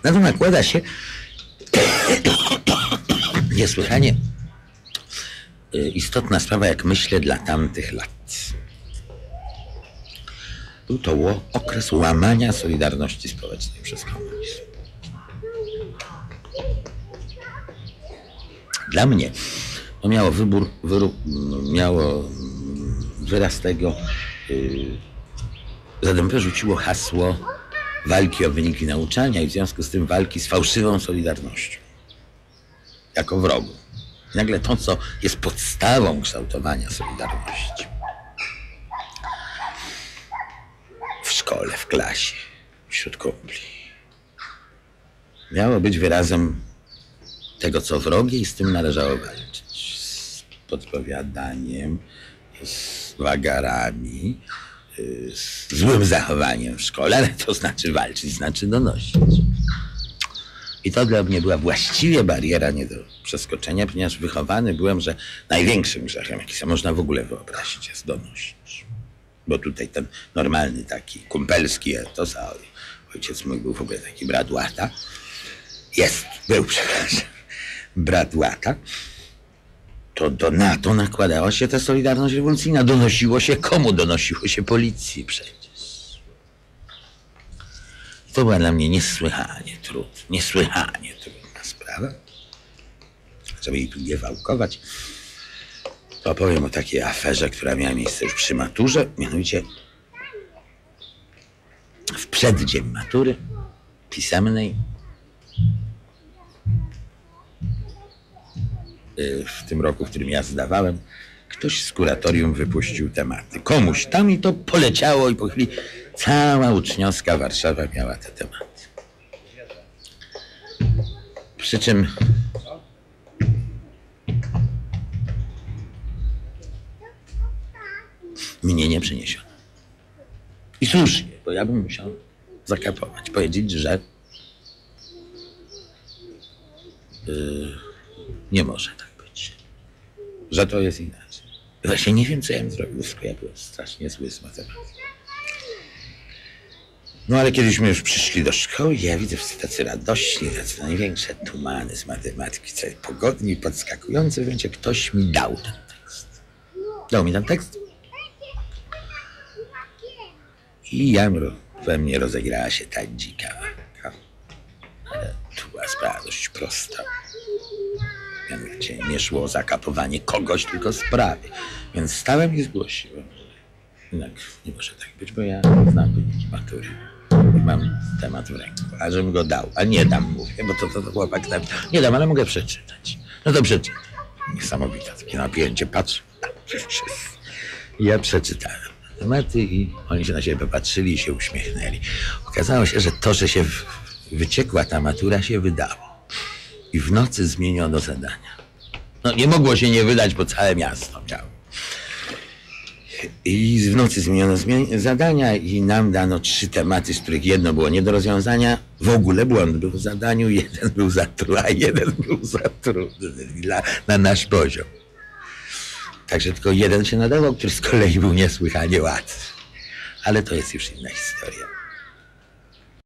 Na to nakłada się niesłychanie istotna sprawa, jak myślę, dla tamtych lat. Był to okres łamania solidarności społecznej przez komunizm. Dla mnie to miało miało wyraz tego, ZMP rzuciło hasło walki o wyniki nauczania i w związku z tym walki z fałszywą solidarnością jako wrogu. Nagle to, co jest podstawą kształtowania solidarności w szkole, w klasie, wśród kumpli, miało być wyrazem tego, co wrogie, i z tym należało walczyć. Z podpowiadaniem, z wagarami, z złym zachowaniem w szkole, ale to znaczy walczyć, znaczy donosić. I to dla mnie była właściwie bariera nie do przeskoczenia, ponieważ wychowany byłem, że największym grzechem, jaki sobie można w ogóle wyobrazić, jest donosić. Bo tutaj ten normalny taki kumpelski etos, a ojciec mój był w ogóle taki brat łata, brat łata, to na to nakładała się ta solidarność rewolucyjna. Donosiło się komu? Donosiło się policji przecież. To była dla mnie niesłychanie trudna sprawa. Żeby jej tu nie wałkować, to opowiem o takiej aferze, która miała miejsce już przy maturze, mianowicie w przeddzień matury pisemnej w tym roku, w którym ja zdawałem, ktoś z kuratorium wypuścił tematy. Komuś tam i to poleciało i po chwili cała uczniowska Warszawa miała te tematy. Przy czym mnie nie przeniesiono. I słusznie, bo ja bym musiał zakapować, powiedzieć, że nie może tak być, że to jest inaczej. Właśnie nie wiem, co ja bym zrobił, skoro ja byłem strasznie zły z matematyki. No ale kiedyśmy już przyszli do szkoły, ja widzę wszyscy tacy radośni, tacy największe tumany z matematyki, cały pogodni, podskakujący, wiecie, ktoś mi dał ten tekst. Dał mi ten tekst i we mnie rozegrała się ta dzika walka. Ale tu była sprawa dość prosta. Mianowicie nie szło o zakapowanie kogoś, tylko sprawy. Więc stałem i zgłosiłem. Jednak nie może tak być, bo ja znam wyniki matury. I mam temat w ręku. A żebym go dał. A nie dam, mówię, bo to chłopak tam. Nie dam, ale mogę przeczytać. No to przeczytaj. Niesamowite takie napięcie. Patrz. Ja przeczytałem tematy i oni się na siebie popatrzyli i się uśmiechnęli. Okazało się, że to, że się wyciekła ta matura, się wydało. I w nocy zmieniono zadania. No nie mogło się nie wydać, bo całe miasto miało. I w nocy zmieniono zadania i nam dano 3 tematy, z których jedno było nie do rozwiązania. W ogóle błąd był w zadaniu, jeden był za trudny, a jeden był za trudny na nasz poziom. Także tylko jeden się nadawał, który z kolei był niesłychanie łatwy. Ale to jest już inna historia.